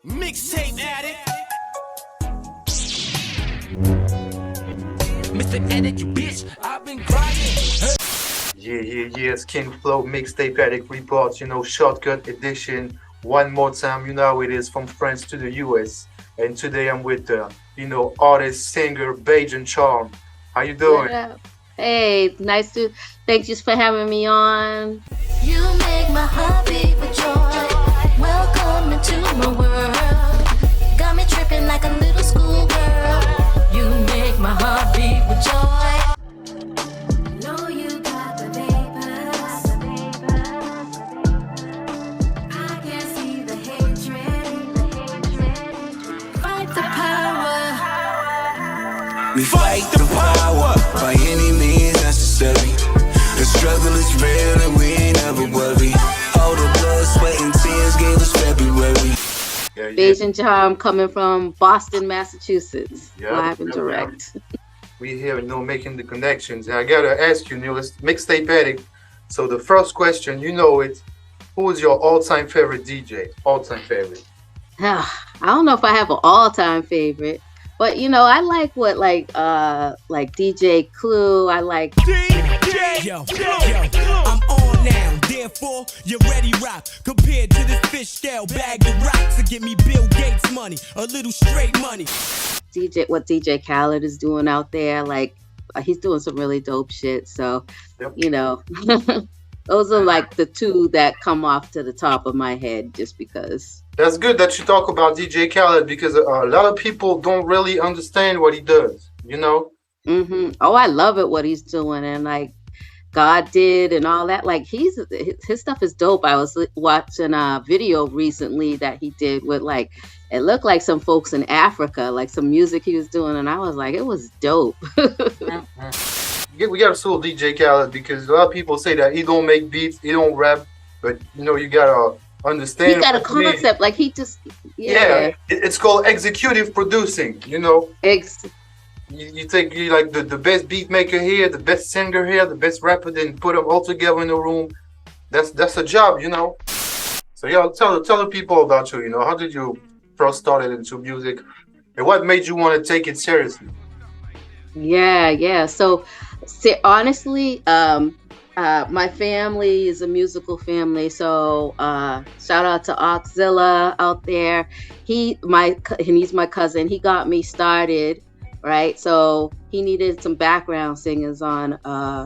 Mixtape Addict. Mr. Addict, you bitch, I've been grinding. Yeah, it's King Flow, Mixtape Addict Reports, Shortkut edition. One more time, how it is, from France to the US. And today I'm with, artist, singer, BAJAN CHARM. How you doing? Hey, thank you for having me on. You make my heart beat with joy. Welcome into my world. Got me tripping like a little schoolgirl. You make my heart beat with joy. Know you got the papers. I can see the hatred. Fight the power. We fight the power by any means necessary. The struggle is real and we ain't never worry. All the blood, sweat, and tears gave us February. BAJAN CHARM coming from Boston, Massachusetts. Live and direct. We here, making the connections. And I gotta ask you, it's Mixtape Addict. So the first question, who is your all-time favorite DJ? All-time favorite. I don't know if I have an all-time favorite, but I like like DJ Clue. I like Yo, I'm on now, therefore you're ready rock. Compared to this fish scale bag of rocks to get me Bill Gates money, a little straight money. what DJ Khaled is doing out there, he's doing some really dope shit. So, those are like the two that come off to the top of my head just because. That's good that you talk about DJ Khaled because a lot of people don't really understand what he does, Oh, I love it what he's doing, and God did and all that. His stuff is dope. I was watching a video recently that he did with it looked like some folks in Africa, some music he was doing, and I was like, it was dope. We gotta sue DJ Khaled because a lot of people say that he don't make beats, he don't rap, but you gotta understand. He got a concept, it's called executive producing. You take the best beat maker here, the best singer here, the best rapper, then put them all together in a room. That's a job, So tell the people about you. How did you first started into music, and what made you want to take it seriously? Yeah. So, honestly, my family is a musical family. So shout out to Oxzilla out there. He's my cousin. He got me started. Right, so he needed some background singers on.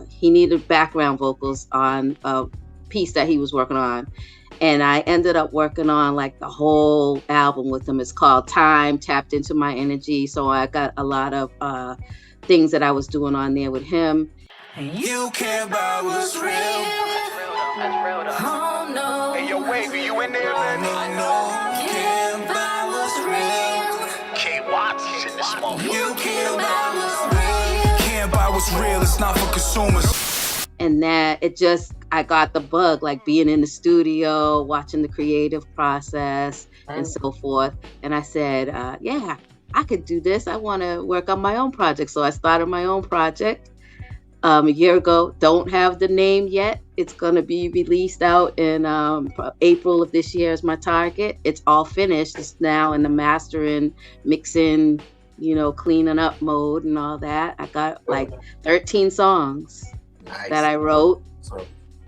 He needed background vocals on a piece that he was working on, and I ended up working on the whole album with him. It's called Time, Tapped Into My Energy. So I got a lot of things that I was doing on there with him. You care about what's real. That's real though. Oh no. Hey, yo, Wavy, you in there, man? No. Care about what's real. K-Watts in the smoke. You care about what's real. Care about what's real. It's not for consumers. And that I got the bug, being in the studio, watching the creative process and so forth. And I said, yeah, I could do this. I want to work on my own project. So I started my own project a year ago. Don't have the name yet. It's going to be released out in April of this year is my target. It's all finished. It's now in the mastering, mixing, cleaning up mode and all that. I got 13 songs that I wrote,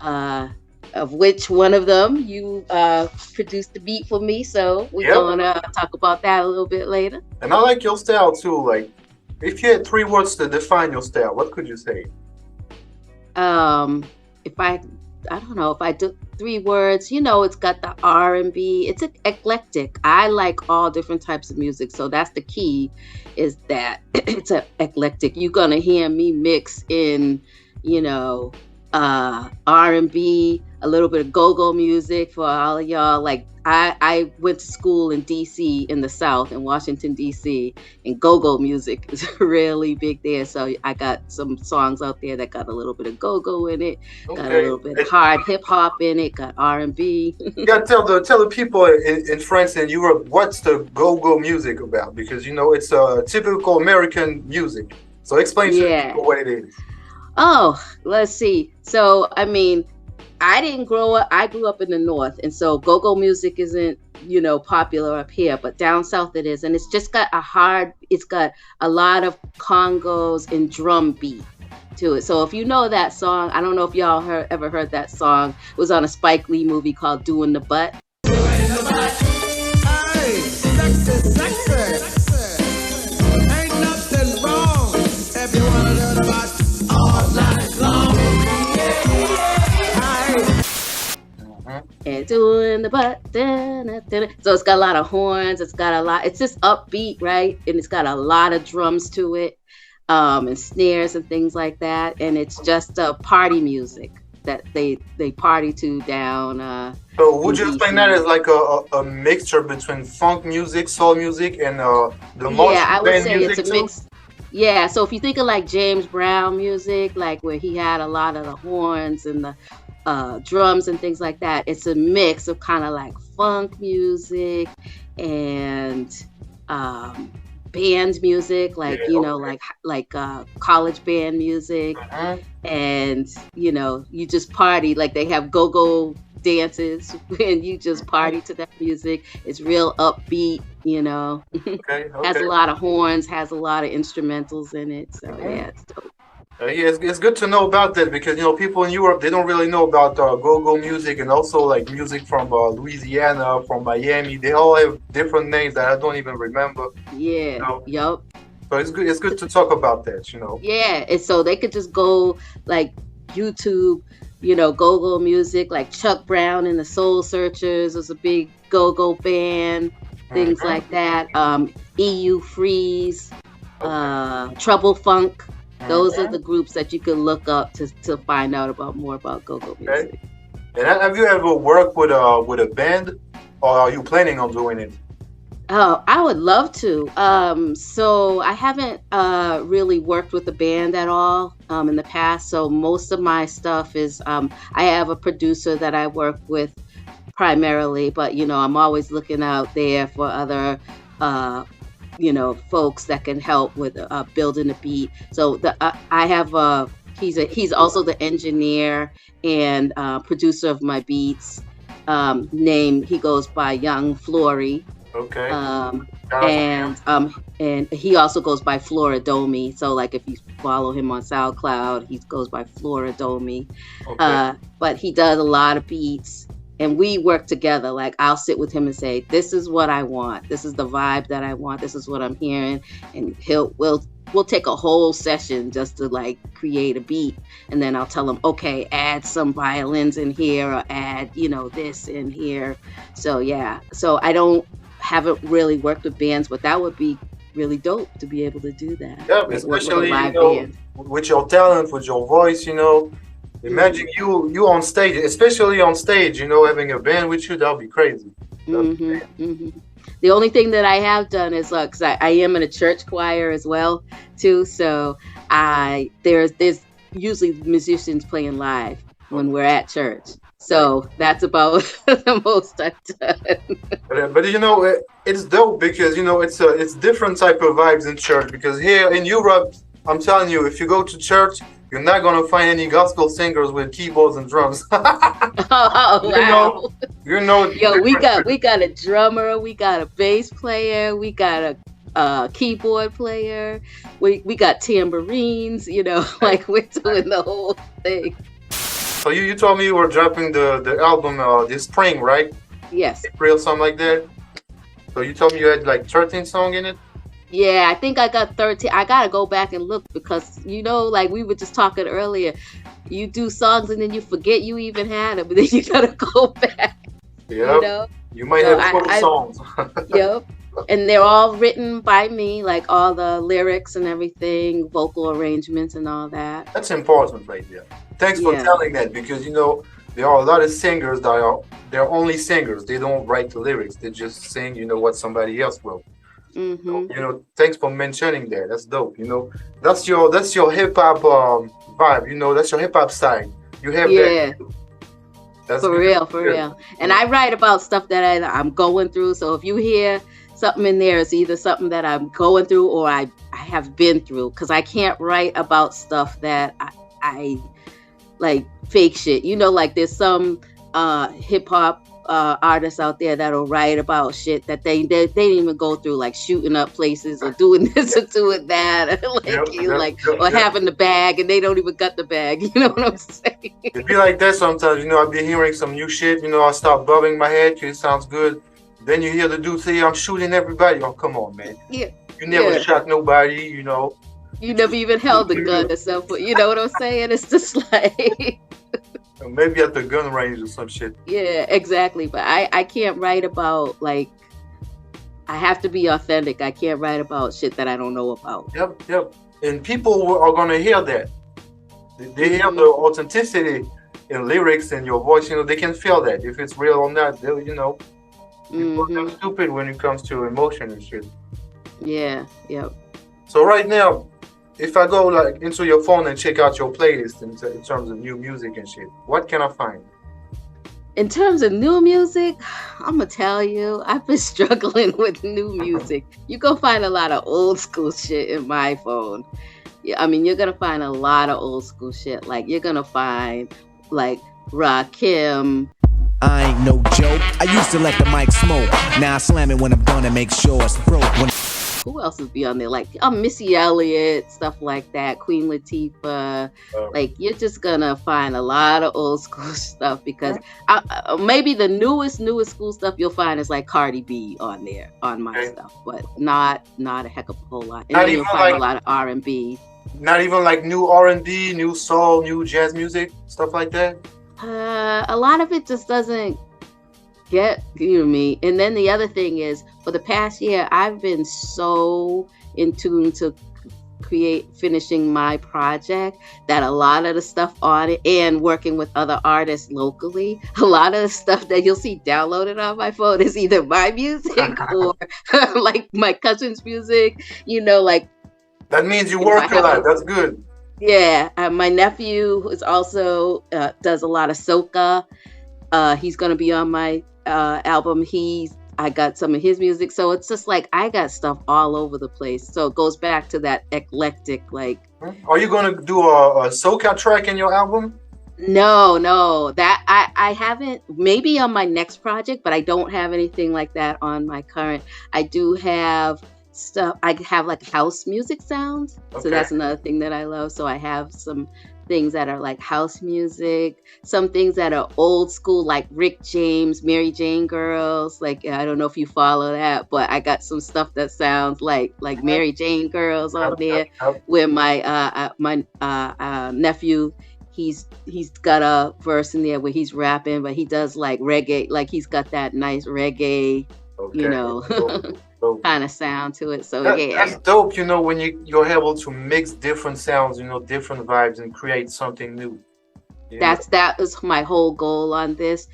of which one of them you produced the beat for me. So we're going to talk about that a little bit later. And I like your style too. If you had 3 words to define your style, what could you say? I don't know if I do 3 words, it's got the R&B. It's eclectic. I like all different types of music. So that's the key, is that it's eclectic. You're going to hear me mix in, R&B, a little bit of go-go music for all of y'all. I went to school in DC, in the South, in Washington, DC, and go-go music is really big there. So I got some songs out there that got a little bit of go-go in it, got a little bit of hard hip-hop in it, got R&B. You got to tell the people in France and Europe, what's the go-go music about? Because, it's a typical American music. So explain to people what it is. Oh, let's see. So, I didn't grow up. I grew up in the North, and so go-go music isn't popular up here, but down south it is. And it's just got it's got a lot of congos and drum beat to it. So if you know that song, I don't know if y'all ever heard that song. It was on a Spike Lee movie called Doing the Butt. Hey, sexy, sexy. Ain't nothing wrong if you wanna do the butt all night long. And doing the butt. So it's got a lot of horns. It's just upbeat, right? And it's got a lot of drums to it, and snares and things like that. And it's just party music that they party to down. So would you explain that as like a mixture between funk music, soul music, and the I would say music it's a mix. Yeah, so if you think of like James Brown music, like where he had a lot of the horns and the drums and things like that, it's a mix of kind of like funk music and band music, like like college band music, and you just party, like they have go-go dances and you just party to that music. It's real upbeat, Okay. has a lot of horns, has a lot of instrumentals in it, so yeah, it's dope. It's good to know about that because people in Europe, they don't really know about go-go music, and also like music from Louisiana, from Miami. They all have different names that I don't even remember. Yeah. Yup. So it's good to talk about that. Yeah, and so they could just go like YouTube, go-go music, like Chuck Brown and the Soul Searchers was a big go-go band, things like that. EU Freeze, Trouble Funk. Those are the groups that you can look up to find out more about go-go music. Okay. And have you ever worked with a band, or are you planning on doing it? Oh, I would love to. So I haven't really worked with a band at all in the past. So most of my stuff is I have a producer that I work with primarily, but I'm always looking out there for other folks that can help with building a beat. So I have he's also the engineer and producer of my beats. He goes by Young Flory. Okay. And he also goes by Floradomi. So like if you follow him on SoundCloud, he goes by Floradomi. Okay. But he does a lot of beats. And we work together. Like I'll sit with him and say, "This is what I want. This is the vibe that I want. This is what I'm hearing." And we'll take a whole session just to like create a beat. And then I'll tell him, "Okay, add some violins in here, or add this in here." So yeah. So I haven't really worked with bands, but that would be really dope to be able to do that. Yeah, especially with your talent, with your voice. Imagine you on stage, especially on stage, having a band with you, that'll be crazy. The only thing that I have done is because I am in a church choir as well too. So there's usually musicians playing live when we're at church. So that's about the most I've done. But it's dope because it's different type of vibes in church, because here in Europe, I'm telling you, if you go to church, you're not gonna find any gospel singers with keyboards and drums. Oh wow! Yo, we got a drummer, we got a bass player, we got a keyboard player, we got tambourines. Like we're doing the whole thing. So you told me you were dropping the album this spring, right? Yes. April, something like that. So you told me you had like 13 songs in it. Yeah, I think I got 13. I gotta go back and look because like we were just talking earlier, you do songs and then you forget you even had them, but then you gotta go back. Yeah. You might have 4 songs. Yep. And they're all written by me, like all the lyrics and everything, vocal arrangements and all that. That's important right there. Thanks for telling that, because there are a lot of singers they're only singers. They don't write the lyrics. They just sing what somebody else wrote. Mm-hmm. So, thanks for mentioning that. That's dope. That's your hip hop vibe. That's your hip hop style. You have that. That's for real. And I write about stuff that I'm going through. So if you hear something in there, it's either something that I'm going through or I have been through, because I can't write about stuff that I like fake shit. Like there's some hip hop artists out there that'll write about shit that they didn't even go through, like shooting up places or doing this or doing that, or having the bag and they don't even got the bag. You know what I'm saying? It be like that sometimes. You know, I'll be hearing some new shit. You know, I start bobbing my head. It sounds good. Then you hear the dude say, "I'm shooting everybody." Oh, come on, man. Yeah. You never shot nobody. You know. You never even held a gun or something. You know what I'm saying? It's just like. Maybe at the gun range or some shit. Yeah, exactly. But I can't write about, like, I have to be authentic. I can't write about shit that I don't know about. Yep. And people are going to hear that. They hear the authenticity in lyrics and your voice. You know, they can feel that. If it's real or not, they'll, you know, people are stupid when it comes to emotion and shit. Yeah, yep. So right now, if I go like into your phone and check out your playlist in terms of new music and shit, what can I find? In terms of new music, I'm gonna tell you, I've been struggling with new music. You go find a lot of old school shit in my phone. Yeah, I mean, you're gonna find a lot of old school shit. Like you're gonna find like Rakim. I ain't no joke. I used to let the mic smoke. Now I slam it when I'm done and make sure it's broke. Who else would be on there? Like Missy Eliott, stuff like that. Queen Latifah. Like you're just gonna find a lot of old school stuff because maybe the newest school stuff you'll find is like Cardi B on there on my stuff, but not a heck of a whole lot. And then you'll find a lot of R&B. Not even like new R&B, new soul, new jazz music, stuff like that. A lot of it just doesn't get me. And then the other thing is, for the past year, I've been so in tune to finishing my project that a lot of the stuff on it and working with other artists locally, a lot of the stuff that you'll see downloaded on my phone is either my music or like my cousin's music, you know, like. That means you work a lot. That's good. Yeah. My nephew is also does a lot of soca. He's going to be on my album. I got some of his music. So it's just like, I got stuff all over the place. So it goes back to that eclectic, like. Are you going to do a soca track in your album? No, that I haven't, maybe on my next project, but I don't have anything like that on my current. I do have stuff. I have like house music sounds. Okay. So that's another thing that I love. So I have some things that are like house music, some things that are old school, like Rick James, Mary Jane Girls. Like, I don't know if you follow that, but I got some stuff that sounds like Mary Jane Girls on there. Where my nephew, he's got a verse in there where he's rapping, but he does like reggae, like he's got that nice reggae, you know, kind of sound to it. So that's dope. You know, when you're able to mix different sounds, you know, different vibes, and create something new. That was my whole goal on this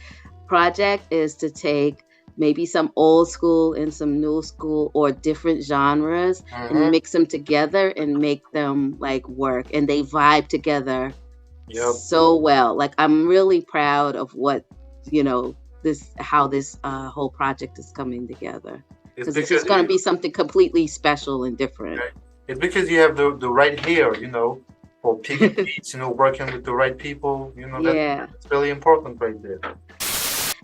project, is to take maybe some old school and some new school or different genres and mix them together and make them like work, and they vibe together so well. Like, I'm really proud of what, you know, how this whole project is coming together. Because it's just going to be something completely special and different. It's because you have the right hair, you know, for picking beats, you know, working with the right people, you know, that's really important right there.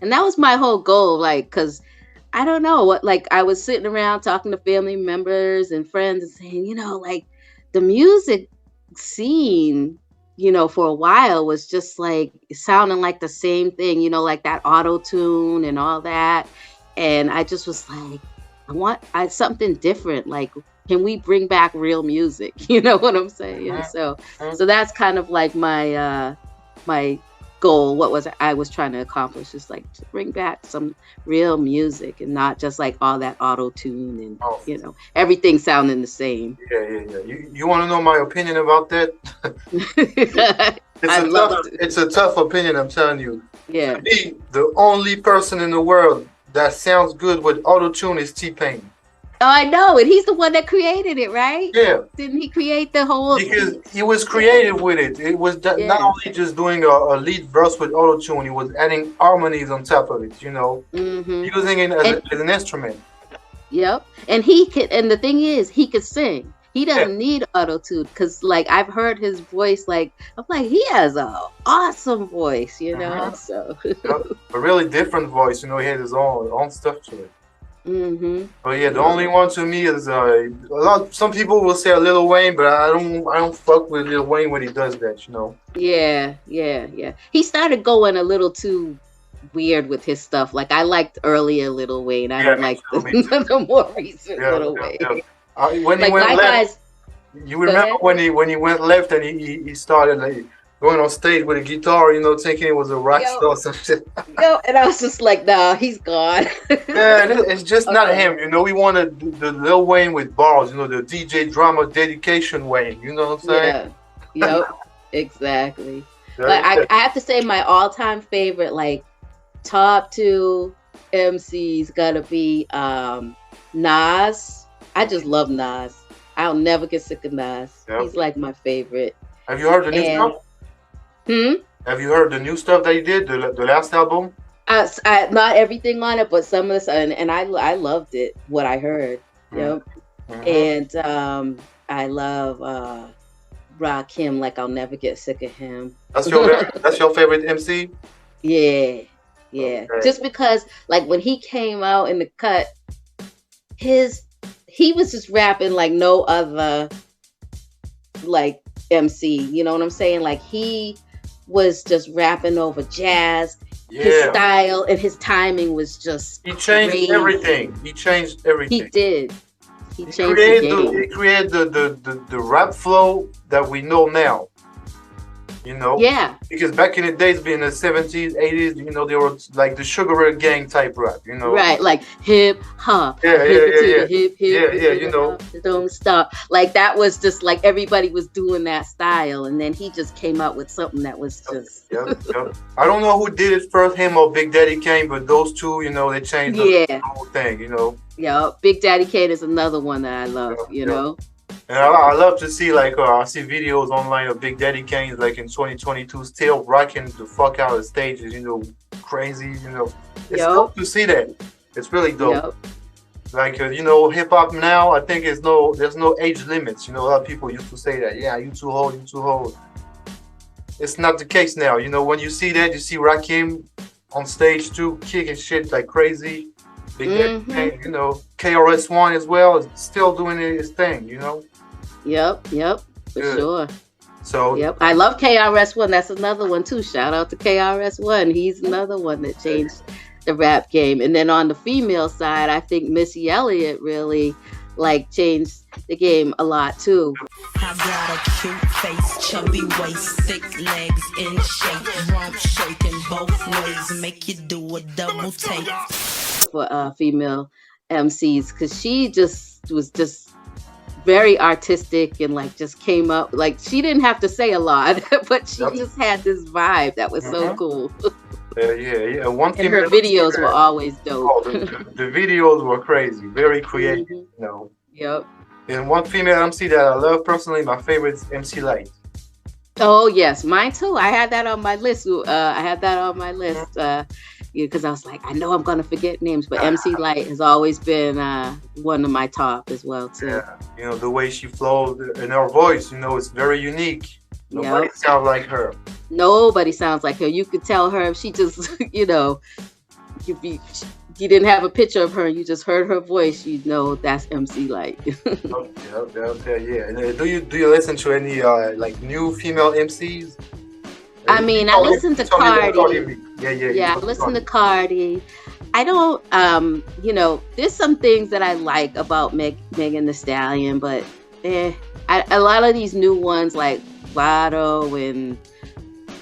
And that was my whole goal, like, because I don't know what, like, I was sitting around talking to family members and friends and saying, you know, like, the music scene, you know, for a while was just like sounding like the same thing, you know, like that auto-tune and all that. And I just was like, I want something different. Like, can we bring back real music? You know what I'm saying? So that's kind of like my my goal. What I was trying to accomplish is like to bring back some real music and not just like all that auto tune and you know, everything sounding the same. Yeah. You want to know my opinion about that? It's a tough opinion, I'm telling you. Yeah. To me, the only person in the world that sounds good with auto-tune is T-Pain. Oh, I know, and he's the one that created it, right? Yeah. Didn't he create the whole? Because he was creative with it. It was not only just doing a lead verse with auto-tune, he was adding harmonies on top of it, you know, using it as an instrument. Yep. And he could, and the thing is, he could sing. He doesn't need auto-tune because, like, I've heard his voice. Like, I'm like, he has an awesome voice, you know. So a really different voice, you know. He had his own stuff to it. But yeah, the only one to me is some people will say Lil Wayne, but I don't fuck with Lil Wayne when he does that, you know. Yeah. He started going a little too weird with his stuff. Like, I liked earlier Lil Wayne. I don't like the more recent Lil Wayne. When he went left, you remember when he went left and he started like going on stage with a guitar, you know, thinking it was a rock star or some shit. And I was just like, nah, he's gone. It's just not him, you know. We wanted the Lil Wayne with bars, you know, the DJ drama dedication Wayne, you know what I'm saying? Yep, exactly. But I have to say my all-time favorite, like, top 2 MCs gotta be Nas. I just love Nas. I'll never get sick of Nas. Yep. He's like my favorite. Have you heard the new stuff? Have you heard the new stuff that he did, the last album? Not everything on it, but some of this, and I loved it, what I heard. Yep. And I love Rakim, like I'll never get sick of him. That's your favorite MC? Yeah. Okay. Just because, like, when he came out in the cut, he was just rapping like no other, like, MC. You know what I'm saying? Like, he was just rapping over jazz. Yeah. His style and his timing was just changed everything. He changed everything. He did. He created the rap flow that we know now. You know? Yeah. Because back in the days, being the 70s, 80s, you know, they were like the Sugar Ray Gang type rap, you know? Right, like hip hop. Yeah. Hip, you know. Don't stop. Like, that was just like everybody was doing that style. And then he just came out with something that was just. Yep. I don't know who did it first, him or Big Daddy Kane, but those two, you know, they changed the whole thing, you know? Yeah, Big Daddy Kane is another one that I love, you know? And I love to see, like, I see videos online of Big Daddy Kane, like, in 2022, still rocking the fuck out of stages, you know, crazy, you know. It's dope to see that. It's really dope. Like, you know, hip hop now, I think there's no age limits. You know, a lot of people used to say that, yeah, you too old. It's not the case now. You know, when you see that, you see Rakim on stage too, kicking shit like crazy. Big Daddy Kane, you know, KRS-One as well is still doing his thing, you know. Yep, for sure. So I love KRS-One. That's another one too. Shout out to KRS-One. He's another one that changed the rap game. And then on the female side, I think Missy Eliott really, like, changed the game a lot too. I got a cute face, chubby waist, thick legs in shape, rump shaking both ways, make you do a double take. For female MCs, because she just was just very artistic and, like, just came up, like, she didn't have to say a lot, but she just had this vibe that was so cool. Yeah. And her videos were always dope. The videos were crazy, very creative, you know. Yep. And one female MC that I love personally, my favorite is MC Light. Oh yes, mine too. I had that on my list. Because I was like, I know I'm gonna forget names, but MC Light has always been one of my top as well too. Yeah, you know, the way she flows and her voice, you know, it's very unique. Nobody sounds like her. Nobody sounds like her. You could tell her if she just, you know, if you didn't have a picture of her, you just heard her voice, you know that's MC Light. Yeah. And do you listen to any like new female MCs? I mean, I listen to Cardi. Yeah, I listen to Cardi. I don't, you know, there's some things that I like about Megan Thee Stallion, but a lot of these new ones like Vado and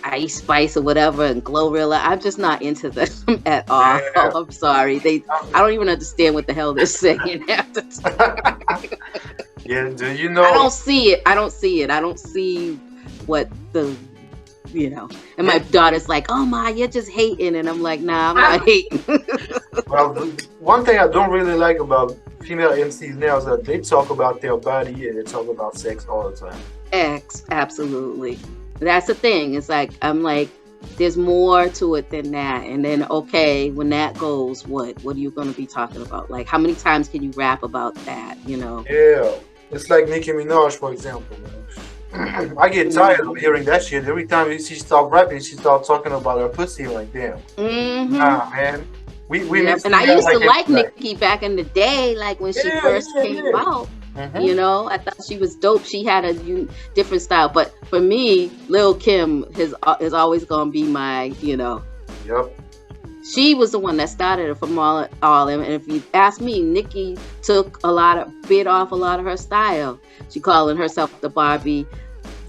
Ice Spice or whatever and Glorilla, I'm just not into them at all. Yeah. I'm sorry. I don't even understand what the hell they're saying half the time. Yeah, do you know? I don't see it. I don't see what the, you know. And my daughter's like, "Oh my, you're just hating," and I'm like, "Nah, I'm not hating." Well, one thing I don't really like about female MCs now is that they talk about their body and they talk about sex all the time. Absolutely. That's the thing. It's like, I'm like, there's more to it than that. And then, okay, when that goes, what are you going to be talking about? Like, how many times can you rap about that, you know? It's like Nicki Minaj, for example. I get tired of hearing that shit. Every time she start rapping, she start talking about her pussy. Like, damn. Nah, man. We and I used to like Nicki back in the day, like when she first came out. You know, I thought she was dope. She had a different style, but for me, Lil Kim is always gonna be my, you know. Yep. She was the one that started it from all, and if you ask me, Nicki bit off a lot of her style. She calling herself the Barbie.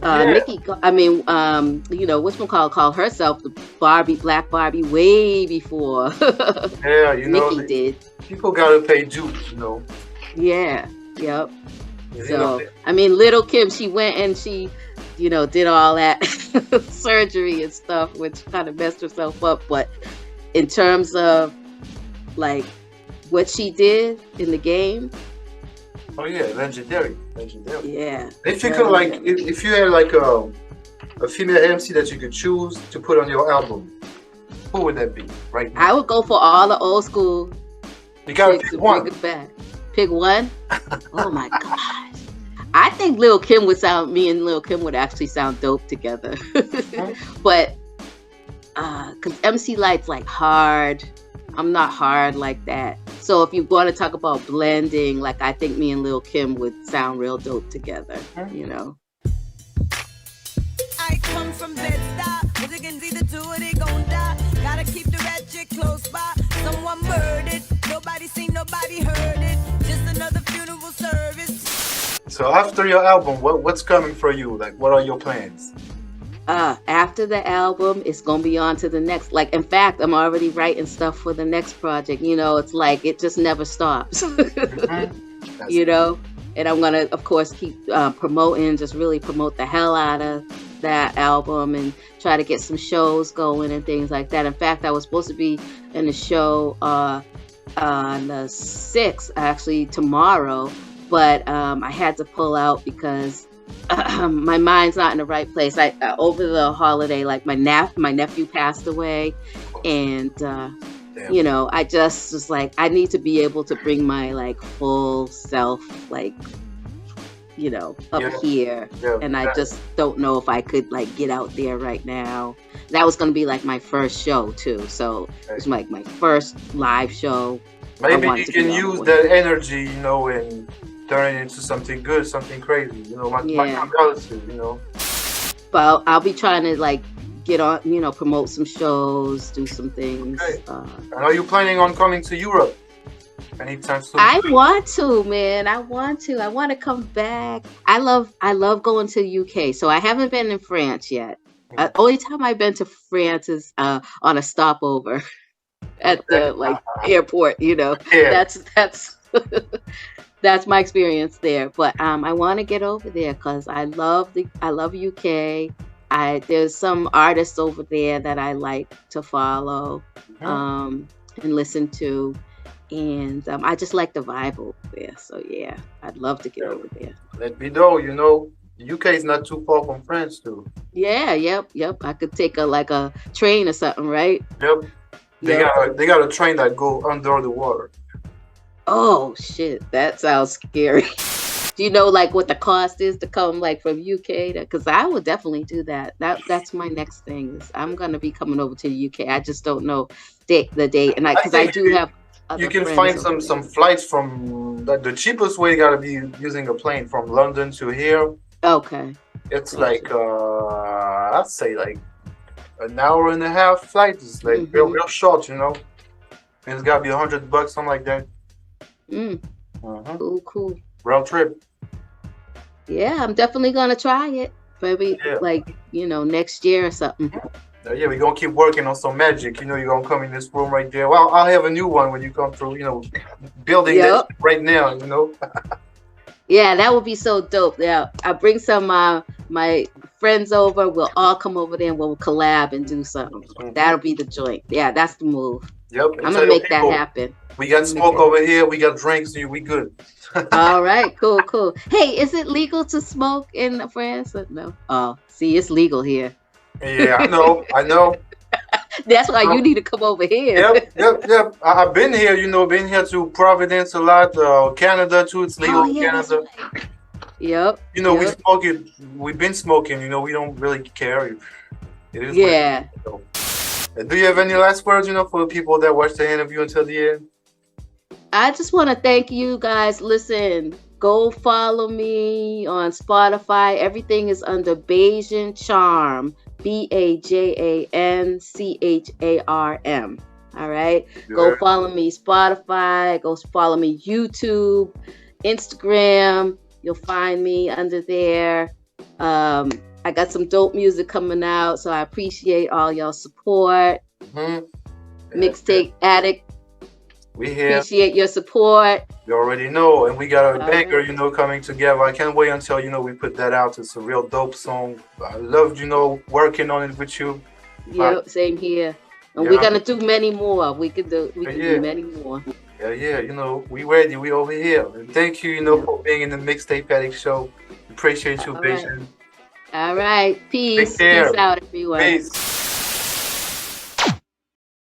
Nicki, I mean, you know, called herself the Barbie, Black Barbie, way before. Yeah, you know, Nicki did. People gotta pay dues, you know. Yeah. Yep. So I mean, Little Kim, she went and she, you know, did all that surgery and stuff, which kind of messed herself up. But in terms of like what she did in the game. Oh yeah, legendary. Yeah. If you could like, if you had like a female MC that you could choose to put on your album, who would that be? Right now? I would go for all the old school. You gotta pick one. Pick one? Oh my gosh. I think me and Lil Kim would actually sound dope together. But cause MC Light's like hard. I'm not hard like that. So if you want to talk about blending, like I think me and Lil Kim would sound real dope together, you know. I come from Bed-Stuy, but you can see the two of they gon' die. Gotta keep the ratchet close by. Someone murdered, nobody seen, nobody heard it. Just another funeral service. So after your album, what's coming for you? Like, what are your plans? After the album, it's gonna be on to the next. Like, in fact, I'm already writing stuff for the next project. You know, it's like it just never stops. You know, and I'm gonna, of course, keep promoting, just really promote the hell out of that album and try to get some shows going and things like that. In fact, I was supposed to be in a show on the 6th, actually tomorrow, but I had to pull out because my mind's not in the right place. Over the holiday, like my nephew passed away, and you know, I just was like, I need to be able to bring my like full self, like, you know, up here, and I just don't know if I could like get out there right now. That was gonna be like my first show too, so it was like my first live show. Maybe you can use that energy, you know, and turn it into something good, something crazy, you know. My condolences, you know. But I'll be trying to like get on, you know, promote some shows, do some things. Okay. And are you planning on coming to Europe anytime soon? I want to, man. I want to come back. I love going to UK. So I haven't been in France yet. Only time I've been to France is on a stopover at the like airport, you know. Yeah. That's that's my experience there. But I want to get over there because I love UK. There's some artists over there that I like to follow and listen to, and I just like the vibe over there. So yeah, I'd love to get over there. Let me know. You know, UK is not too far from France too. Yeah, yep. I could take a train or something, right? Yep. They got a train that go under the water. Oh shit, that sounds scary. Do you know like what the cost is to come like from UK? Because I would definitely do that. That's my next thing. I'm gonna be coming over to the UK. I just don't know the date, and because I do have. You can find some flights from the cheapest way. You gotta be using a plane from London to here. Okay. It's like I'd say like an hour and a half flight. It's like real short, you know. And it's gotta be $100, something like that. Cool. Round trip. Yeah, I'm definitely gonna try it. Maybe like, you know, next year or something. Yeah, we're gonna keep working on some magic. You know, you're gonna come in this room right there. Well, I'll have a new one when you come through, you know, building this right now, you know. Yeah, that would be so dope. Yeah, I'll bring some my friends over. We'll all come over there and we'll collab and do something. That'll be the joint. Yeah, that's the move. Yep. I'm gonna make that happen. We got smoke over here. We got drinks. We good. All right, cool. Hey, is it legal to smoke in France? No. Oh, see, it's legal here. Yeah, I know. That's why you need to come over here. Yep. I've been here, you know, been here to Providence a lot. Canada too, it's legal in Canada. Yep. You know, yep. we've been smoking, you know, we don't really care. It is Yeah. what it is. Do you have any last words, you know, for the people that watch the interview until the end? I just want to thank you guys. Listen, go follow me on Spotify. Everything is under BAJAN CHARM. BAJANCHARM. All right. Good. Go follow me Spotify. Go follow me YouTube, Instagram. You'll find me under there. I got some dope music coming out, so I appreciate all y'all support. Mixtape Addict. We here. Appreciate your support. You already know, and we got a banger, you know, coming together. I can't wait until, you know, we put that out. It's a real dope song. I loved, you know, working on it with you. Yep, same here. And we're gonna do many more. We can do many more. Yeah, you know, we ready. We over here. And thank you, you know, for being in the Mixtape Addict show. Appreciate you, BAJAN. All right. Peace. Take care. Peace out, everyone. Peace.